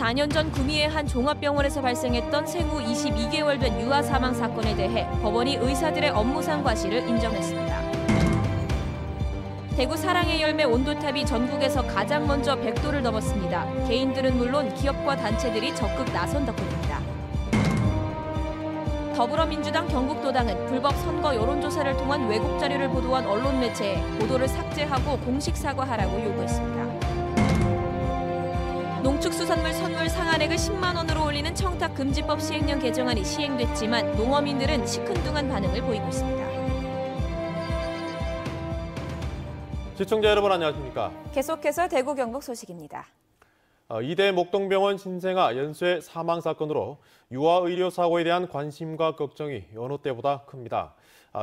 4년 전 구미의 한 종합병원에서 발생했던 생후 22개월 된 유아 사망 사건에 대해 법원이 의사들의 업무상 과실을 인정했습니다. 대구 사랑의 열매 온도탑이 전국에서 가장 먼저 100도를 넘었습니다. 개인들은 물론 기업과 단체들이 적극 나선 덕분입니다. 더불어민주당 경북도당은 불법 선거 여론조사를 통한 왜곡 자료를 보도한 언론 매체에 보도를 삭제하고 공식 사과하라고 요구했습니다. 농축수산물 선물 상한액을 10만 원으로 올리는 청탁금지법 시행령 개정안이 시행됐지만 농어민들은 시큰둥한 반응을 보이고 있습니다. 시청자 여러분 안녕하십니까? 계속해서 대구 경북 소식입니다. 이대 목동병원 신생아 연쇄 사망 사건으로 유아 의료 사고에 대한 관심과 걱정이 여느 때보다 큽니다.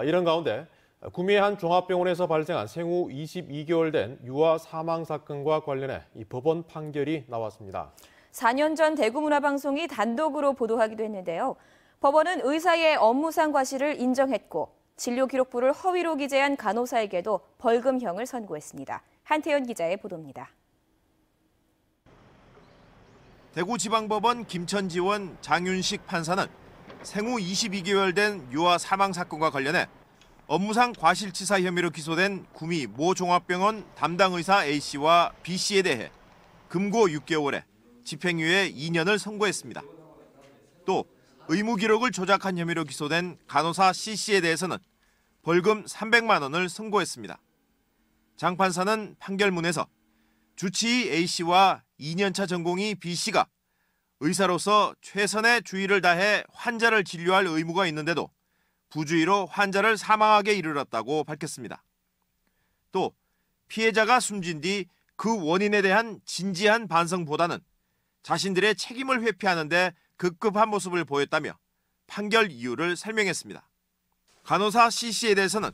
이런 가운데 구미의 한 종합병원에서 발생한 생후 22개월 된 유아 사망 사건과 관련해 이 법원 판결이 나왔습니다. 4년 전 대구문화방송이 단독으로 보도하기도 했는데요. 법원은 의사의 업무상 과실을 인정했고 진료 기록부를 허위로 기재한 간호사에게도 벌금형을 선고했습니다. 한태현 기자의 보도입니다. 대구지방법원 김천지원 장윤식 판사는 생후 22개월 된 유아 사망 사건과 관련해 업무상 과실치사 혐의로 기소된 구미 모 종합병원 담당 의사 A씨와 B씨에 대해 금고 6개월에 집행유예 2년을 선고했습니다. 또 의무 기록을 조작한 혐의로 기소된 간호사 C씨에 대해서는 벌금 300만 원을 선고했습니다. 장 판사는 판결문에서 주치의 A씨와 2년차 전공의 B씨가 의사로서 최선의 주의를 다해 환자를 진료할 의무가 있는데도 부주의로 환자를 사망하게 이르렀다고 밝혔습니다. 또 피해자가 숨진 뒤 그 원인에 대한 진지한 반성보다는 자신들의 책임을 회피하는 데 급급한 모습을 보였다며 판결 이유를 설명했습니다. 간호사 C씨에 대해서는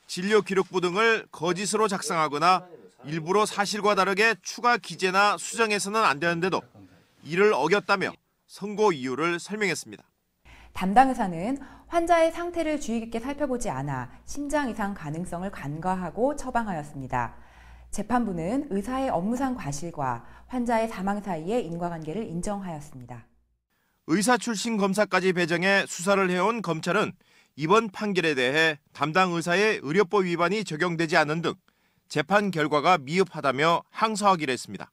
진료 기록부 등을 거짓으로 작성하거나 일부러 사실과 다르게 추가 기재나 수정해서는 안 되는데도 이를 어겼다며 선고 이유를 설명했습니다. 담당 의사는 환자의 상태를 주의 깊게 살펴보지 않아 심장 이상 가능성을 간과하고 처방하였습니다. 재판부는 의사의 업무상 과실과 환자의 사망 사이의 인과관계를 인정하였습니다. 의사 출신 검사까지 배정해 수사를 해온 검찰은 이번 판결에 대해 담당 의사의 의료법 위반이 적용되지 않은 등 재판 결과가 미흡하다며 항소하기로 했습니다.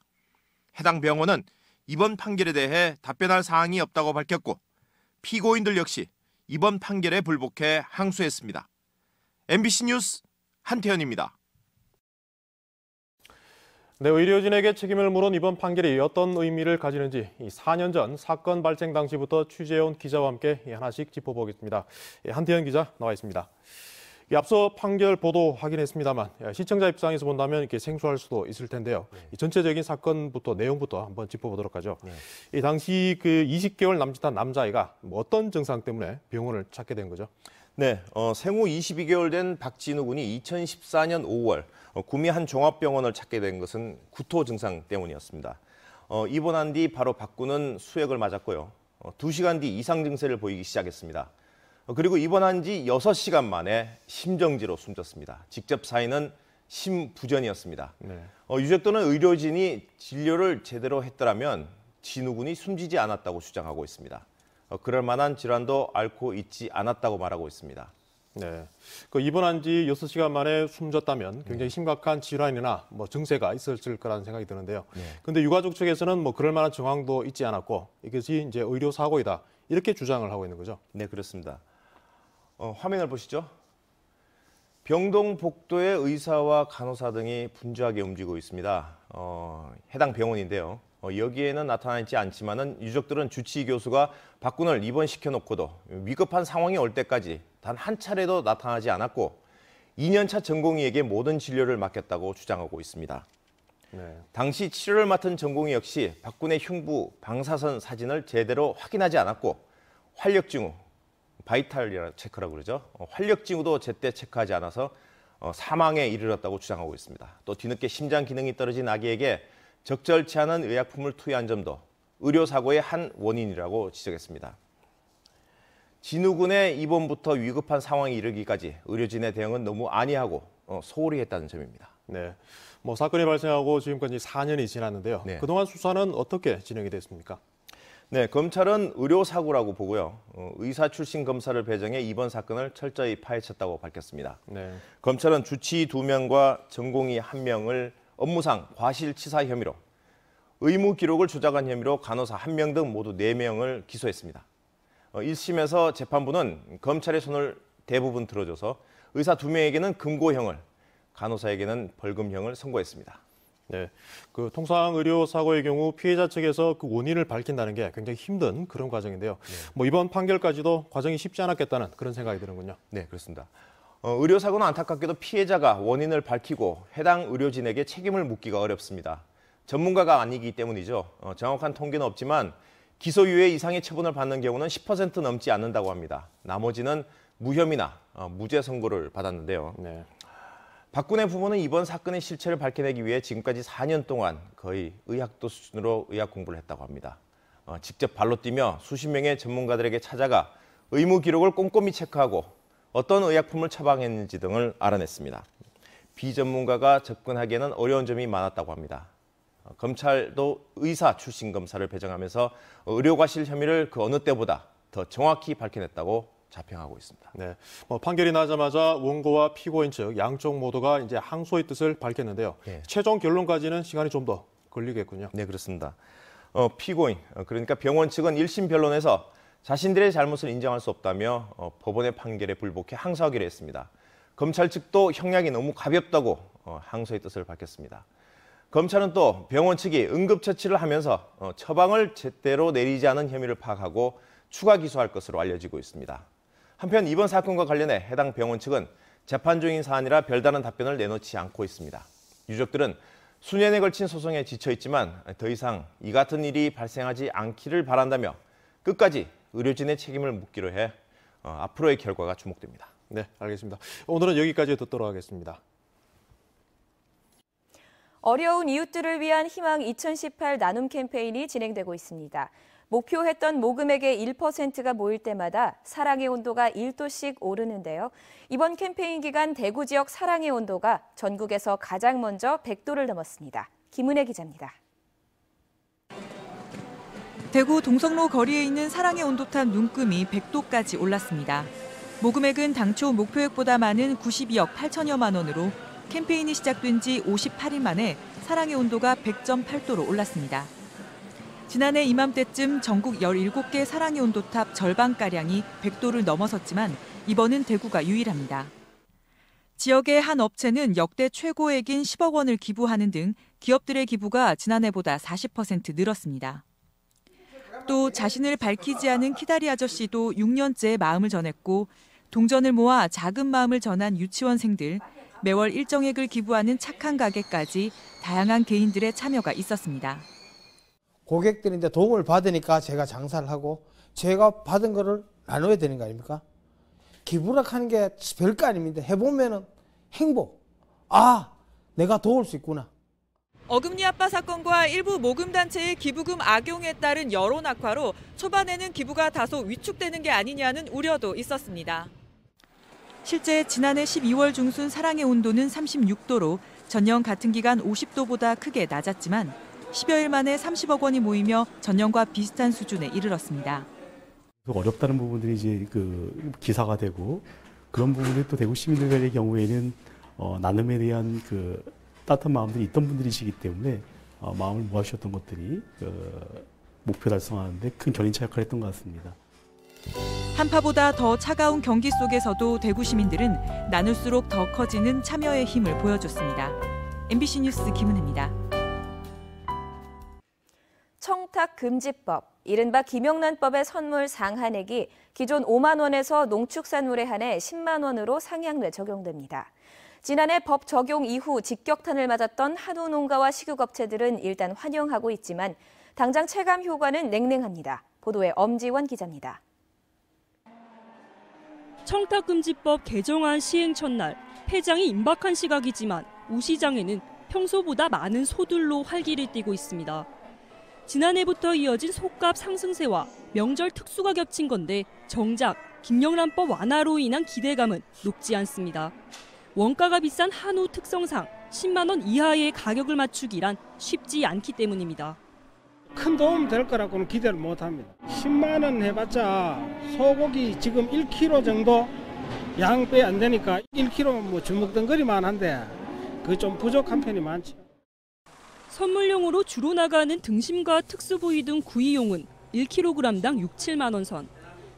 해당 병원은 이번 판결에 대해 답변할 사항이 없다고 밝혔고 피고인들 역시 이번 판결에 불복해 항소했습니다. MBC 뉴스 한태현입니다. 네, 의료진에게 책임을 물은 이번 판결이 어떤 의미를 가지는지 4년 전 사건 발생 당시부터 취재해온 기자와 함께 하나씩 짚어보겠습니다. 한태현 기자 나와 있습니다. 앞서 판결 보도 확인했습니다만 시청자 입장에서 본다면 이렇게 생소할 수도 있을 텐데요. 이 전체적인 사건부터 내용부터 한번 짚어보도록 하죠. 이 당시 그 20개월 남짓한 남자아이가 어떤 증상 때문에 병원을 찾게 된 거죠? 네, 생후 22개월 된 박진우 군이 2014년 5월 구미 한 종합병원을 찾게 된 것은 구토 증상 때문이었습니다. 입원한 뒤 바로 박 군은 수액을 맞았고요. 2시간 뒤 이상 증세를 보이기 시작했습니다. 그리고 입원한 지 6시간 만에 심정지로 숨졌습니다. 직접 사인은 심부전이었습니다. 네. 유족 또는 의료진이 진료를 제대로 했더라면 진우 군이 숨지지 않았다고 주장하고 있습니다. 그럴 만한 질환도 앓고 있지 않았다고 말하고 있습니다. 네, 그 입원한 지 6시간 만에 숨졌다면 굉장히 심각한 질환이나 증세가 있었을 거라는 생각이 드는데요. 그런데 유가족 측에서는 그럴 만한 정황도 있지 않았고 이것이 이제 의료 사고이다 이렇게 주장을 하고 있는 거죠. 네, 그렇습니다. 화면을 보시죠. 병동 복도의 의사와 간호사 등이 분주하게 움직이고 있습니다. 해당 병원인데요. 여기에는 나타나지 않지만은 유족들은 주치의 교수가 박 군을 입원시켜놓고도 위급한 상황이 올 때까지 단 한 차례도 나타나지 않았고 2년차 전공의에게 모든 진료를 맡겼다고 주장하고 있습니다. 네. 당시 치료를 맡은 전공의 역시 박 군의 흉부 방사선 사진을 제대로 확인하지 않았고 활력증후, 바이탈이라 체크라고 그러죠. 활력증후도 제때 체크하지 않아서 사망에 이르렀다고 주장하고 있습니다. 또 뒤늦게 심장 기능이 떨어진 아기에게 적절치 않은 의약품을 투여한 점도 의료사고의 한 원인이라고 지적했습니다. 진우 군의 입원부터 위급한 상황에 이르기까지 의료진의 대응은 너무 안이하고 소홀히 했다는 점입니다. 네. 뭐 사건이 발생하고 지금까지 4년이 지났는데요. 네. 그동안 수사는 어떻게 진행이 됐습니까? 네, 검찰은 의료사고라고 보고요. 의사 출신 검사를 배정해 이번 사건을 철저히 파헤쳤다고 밝혔습니다. 네. 검찰은 주치의 2명과 전공의 1명을 업무상 과실치사 혐의로, 의무 기록을 조작한 혐의로 간호사 1명 등 모두 4명을 기소했습니다. 1심에서 재판부는 검찰의 손을 대부분 들어줘서 의사 2명에게는 금고형을, 간호사에게는 벌금형을 선고했습니다. 네, 그 통상 의료 사고의 경우 피해자 측에서 그 원인을 밝힌다는 게 굉장히 힘든 그런 과정인데요. 뭐 이번 판결까지도 과정이 쉽지 않았겠다는 그런 생각이 드는군요. 네, 그렇습니다. 의료사고는 안타깝게도 피해자가 원인을 밝히고 해당 의료진에게 책임을 묻기가 어렵습니다. 전문가가 아니기 때문이죠. 정확한 통계는 없지만 기소유예 이상의 처분을 받는 경우는 10% 넘지 않는다고 합니다. 나머지는 무혐의나 무죄 선고를 받았는데요. 네. 박군의 부모는 이번 사건의 실체를 밝혀내기 위해 지금까지 4년 동안 거의 의학도 수준으로 의학 공부를 했다고 합니다. 직접 발로 뛰며 수십 명의 전문가들에게 찾아가 의무 기록을 꼼꼼히 체크하고 어떤 의약품을 처방했는지 등을 알아냈습니다. 비전문가가 접근하기에는 어려운 점이 많았다고 합니다. 검찰도 의사 출신 검사를 배정하면서 의료과실 혐의를 그 어느 때보다 더 정확히 밝혀냈다고 자평하고 있습니다. 네, 판결이 나자마자 원고와 피고인 측 양쪽 모두가 이제 항소의 뜻을 밝혔는데요. 네. 최종 결론까지는 시간이 좀 더 걸리겠군요. 네, 그렇습니다. 피고인, 그러니까 병원 측은 1심 변론에서 자신들의 잘못을 인정할 수 없다며 법원의 판결에 불복해 항소하기로 했습니다. 검찰 측도 형량이 너무 가볍다고 항소의 뜻을 밝혔습니다. 검찰은 또 병원 측이 응급처치를 하면서 처방을 제대로 내리지 않은 혐의를 파악하고 추가 기소할 것으로 알려지고 있습니다. 한편 이번 사건과 관련해 해당 병원 측은 재판 중인 사안이라 별다른 답변을 내놓지 않고 있습니다. 유족들은 수년에 걸친 소송에 지쳐 있지만 더 이상 이 같은 일이 발생하지 않기를 바란다며 끝까지 의료진의 책임을 묻기로 해 앞으로의 결과가 주목됩니다. 네, 알겠습니다. 오늘은 여기까지 듣도록 하겠습니다. 어려운 이웃들을 위한 희망 2018 나눔 캠페인이 진행되고 있습니다. 목표했던 모금액의 1%가 모일 때마다 사랑의 온도가 1도씩 오르는데요. 이번 캠페인 기간 대구 지역 사랑의 온도가 전국에서 가장 먼저 100도를 넘었습니다. 김은혜 기자입니다. 대구 동성로 거리에 있는 사랑의 온도탑 눈금이 100도까지 올랐습니다. 모금액은 당초 목표액보다 많은 92억 8천여만 원으로 캠페인이 시작된 지 58일 만에 사랑의 온도가 100.8도로 올랐습니다. 지난해 이맘때쯤 전국 17개 사랑의 온도탑 절반가량이 100도를 넘어섰지만 이번은 대구가 유일합니다. 지역의 한 업체는 역대 최고액인 10억 원을 기부하는 등 기업들의 기부가 지난해보다 40% 늘었습니다. 또 자신을 밝히지 않은 키다리 아저씨도 6년째 마음을 전했고 동전을 모아 작은 마음을 전한 유치원생들, 매월 일정액을 기부하는 착한 가게까지 다양한 개인들의 참여가 있었습니다. 고객들이 이제 도움을 받으니까 제가 장사를 하고 제가 받은 거를 나눠야 되는 거 아닙니까? 기부를 하는 게 별거 아닙니다. 해보면은 행복. 아, 내가 도울 수 있구나. 어금니 아빠 사건과 일부 모금단체의 기부금 악용에 따른 여론 악화로 초반에는 기부가 다소 위축되는 게 아니냐는 우려도 있었습니다. 실제 지난해 12월 중순 사랑의 온도는 36도로 전년 같은 기간 50도보다 크게 낮았지만 10여일 만에 30억 원이 모이며 전년과 비슷한 수준에 이르렀습니다. 어렵다는 부분들이 이제 그 기사가 되고 그런 부분들이 또 대구 시민들의 경우에는 나눔에 대한 그 따뜻한 마음들이 있던 분들이시기 때문에 마음을 모아주셨던 것들이 목표 달성하는데 큰 견인차 역할을 했던 것 같습니다. 한파보다 더 차가운 경기 속에서도 대구 시민들은 나눌수록 더 커지는 참여의 힘을 보여줬습니다. MBC 뉴스 김은혜입니다. 청탁금지법, 이른바 김영란법의 선물 상한액이 기존 5만 원에서 농축산물에 한해 10만 원으로 상향돼 적용됩니다. 지난해 법 적용 이후 직격탄을 맞았던 한우 농가와 식육업체들은 일단 환영하고 있지만 당장 체감 효과는 냉랭합니다. 보도에 엄지원 기자입니다. 청탁금지법 개정안 시행 첫날 폐장이 임박한 시각이지만 우시장에는 평소보다 많은 소들로 활기를 띠고 있습니다. 지난해부터 이어진 솥값 상승세와 명절 특수가 겹친 건데 정작 김영란법 완화로 인한 기대감은 높지 않습니다. 원가가 비싼 한우 특성상 10만 원 이하의 가격을 맞추기란 쉽지 않기 때문입니다. 큰 도움 될 거라고는 기대를 못합니다. 10만 원 해봤자 소고기 지금 1kg 정도 양배 안 되니까 1kg 뭐 주먹덩거리만 한데 그 좀 부족한 편이 많죠. 선물용으로 주로 나가는 등심과 특수부위 등 구이용은 1kg당 6, 7만 원 선.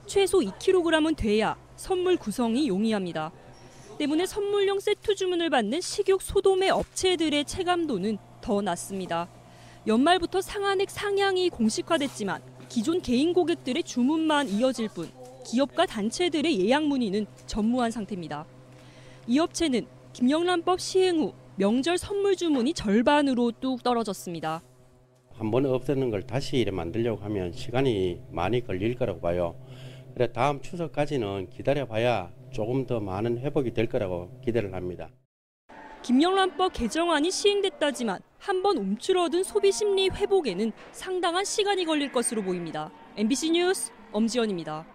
최소 2kg은 돼야 선물 구성이 용이합니다. 때문에 선물용 세트 주문을 받는 식육 소도매 업체들의 체감도는 더 낮습니다. 연말부터 상한액 상향이 공식화됐지만 기존 개인 고객들의 주문만 이어질 뿐 기업과 단체들의 예약 문의는 전무한 상태입니다. 이 업체는 김영란법 시행 후 명절 선물 주문이 절반으로 뚝 떨어졌습니다. 한번 없애는 걸 다시 이래 만들려고 하면 시간이 많이 걸릴 거라고 봐요. 그래 다음 추석까지는 기다려봐야 조금 더 많은 회복이 될 거라고 기대를 합니다. 김영란법 개정안이 시행됐다지만 한번 움츠러든 소비 심리 회복에는 상당한 시간이 걸릴 것으로 보입니다. MBC 뉴스 엄지연입니다.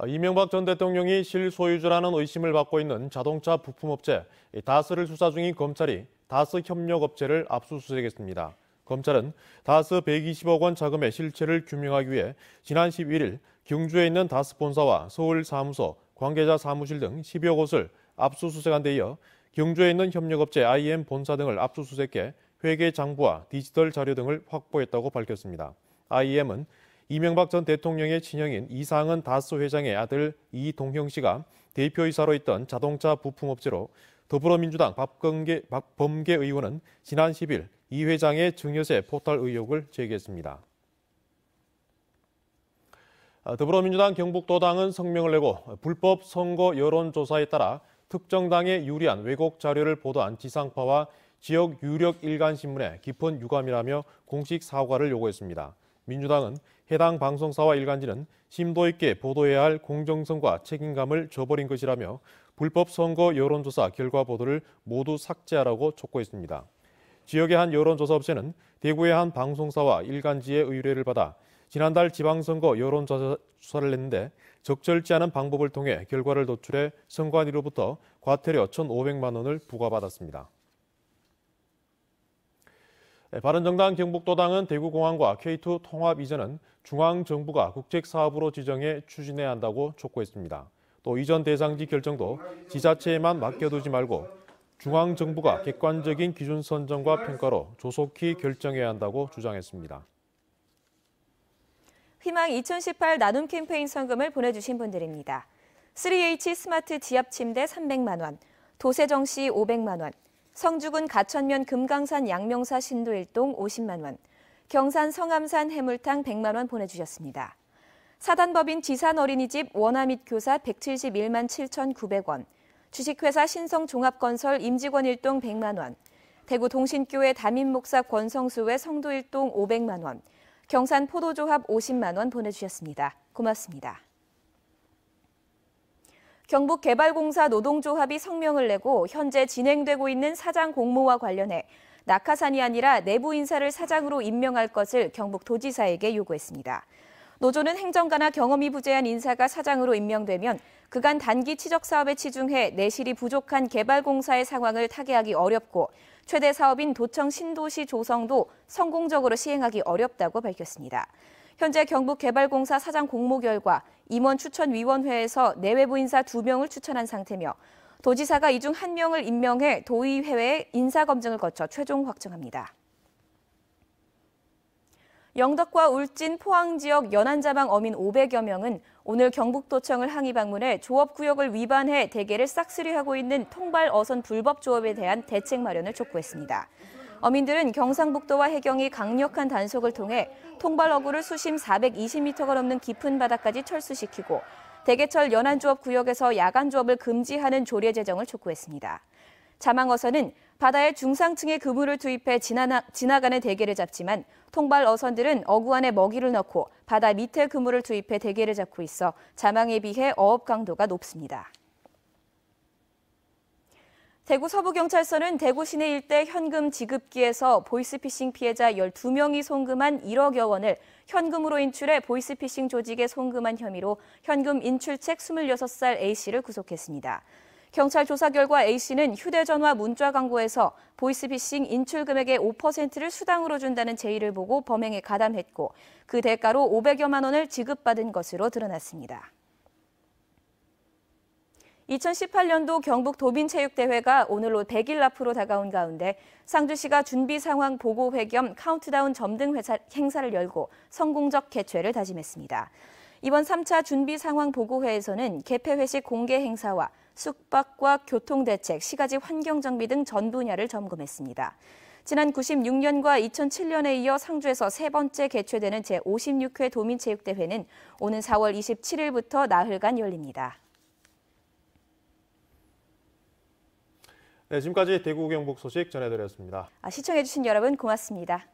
이명박 전 대통령이 실소유주라는 의심을 받고 있는 자동차 부품업체 다스를 수사 중인 검찰이 다스 협력업체를 압수수색했습니다. 검찰은 다스 120억 원 자금의 실체를 규명하기 위해 지난 11일 경주에 있는 다스 본사와 서울 사무소, 관계자 사무실 등 10여 곳을 압수수색한 데 이어 경주에 있는 협력업체 IM 본사 등을 압수수색해 회계 장부와 디지털 자료 등을 확보했다고 밝혔습니다. IM은 이명박 전 대통령의 친형인 이상은 다스 회장의 아들 이동형 씨가 대표이사로 있던 자동차 부품업체로 더불어민주당 박범계 의원은 지난 10일 이 회장의 증여세 포탈 의혹을 제기했습니다. 더불어민주당 경북도당은 성명을 내고 불법 선거 여론조사에 따라 특정 당에 유리한 왜곡 자료를 보도한 지상파와 지역 유력 일간신문에 깊은 유감이라며 공식 사과를 요구했습니다. 민주당은 해당 방송사와 일간지는 심도 있게 보도해야 할 공정성과 책임감을 저버린 것이라며 불법 선거 여론조사 결과 보도를 모두 삭제하라고 촉구했습니다. 지역의 한 여론조사 업체는 대구의 한 방송사와 일간지의 의뢰를 받아 지난달 지방선거 여론조사를 냈는데 적절치 않은 방법을 통해 결과를 도출해 선관위로부터 과태료 1,500만 원을 부과받았습니다. 바른정당 경북도당은 대구공항과 K2 통합 이전은 중앙정부가 국책사업으로 지정해 추진해야 한다고 촉구했습니다. 또 이전 대상지 결정도 지자체에만 맡겨두지 말고 중앙정부가 객관적인 기준 선정과 평가로 조속히 결정해야 한다고 주장했습니다. 희망 2018 나눔 캠페인 성금을 보내주신 분들입니다. 3H 스마트 지압 침대 300만 원, 도세정시 500만 원, 성주군 가천면 금강산 양명사 신도일동 50만 원, 경산 성암산 해물탕 100만 원 보내주셨습니다. 사단법인 지산어린이집 원아밋 교사 171만 7,900원, 주식회사 신성종합건설 임직원 일동 100만 원, 대구 동신교회 담임목사 권성수회 성도일동 500만 원, 경산 포도조합 50만 원 보내주셨습니다. 고맙습니다. 경북개발공사 노동조합이 성명을 내고 현재 진행되고 있는 사장 공모와 관련해 낙하산이 아니라 내부 인사를 사장으로 임명할 것을 경북도지사에게 요구했습니다. 노조는 행정가나 경험이 부재한 인사가 사장으로 임명되면 그간 단기 치적 사업에 치중해 내실이 부족한 개발공사의 상황을 타개하기 어렵고 최대 사업인 도청 신도시 조성도 성공적으로 시행하기 어렵다고 밝혔습니다. 현재 경북개발공사 사장 공모 결과 임원추천위원회에서 내외부 인사 2명을 추천한 상태며 도지사가 이 중 1명을 임명해 도의회에 인사검증을 거쳐 최종 확정합니다. 영덕과 울진, 포항 지역 연안자방 어민 500여 명은 오늘 경북도청을 항의 방문해 조업구역을 위반해 대게를 싹쓸이하고 있는 통발 어선 불법 조업에 대한 대책 마련을 촉구했습니다. 어민들은 경상북도와 해경이 강력한 단속을 통해 통발 어구를 수심 420m가 넘는 깊은 바다까지 철수시키고 대게철 연안조업 구역에서 야간 조업을 금지하는 조례 제정을 촉구했습니다. 자망어선은 바다에 중상층의 그물을 투입해 지나가는 대게를 잡지만 통발 어선들은 어구 안에 먹이를 넣고 바다 밑에 그물을 투입해 대게를 잡고 있어 자망에 비해 어업 강도가 높습니다. 대구 서부경찰서는 대구 시내 일대 현금 지급기에서 보이스피싱 피해자 12명이 송금한 1억여 원을 현금으로 인출해 보이스피싱 조직에 송금한 혐의로 현금 인출책 26살 A씨를 구속했습니다. 경찰 조사 결과 A씨는 휴대전화 문자 광고에서 보이스피싱 인출 금액의 5%를 수당으로 준다는 제의를 보고 범행에 가담했고 그 대가로 500여만 원을 지급받은 것으로 드러났습니다. 2018년도 경북 도민체육대회가 오늘로 100일 앞으로 다가온 가운데 상주시가 준비 상황 보고회 겸 카운트다운 점등 행사를 열고 성공적 개최를 다짐했습니다. 이번 3차 준비 상황 보고회에서는 개폐 회식 공개 행사와 숙박과 교통대책, 시가지 환경정비 등 전 분야를 점검했습니다. 지난 96년과 2007년에 이어 상주에서 세 번째 개최되는 제56회 도민체육대회는 오는 4월 27일부터 나흘간 열립니다. 네, 지금까지 대구 경북 소식 전해드렸습니다. 시청해주신 여러분 고맙습니다.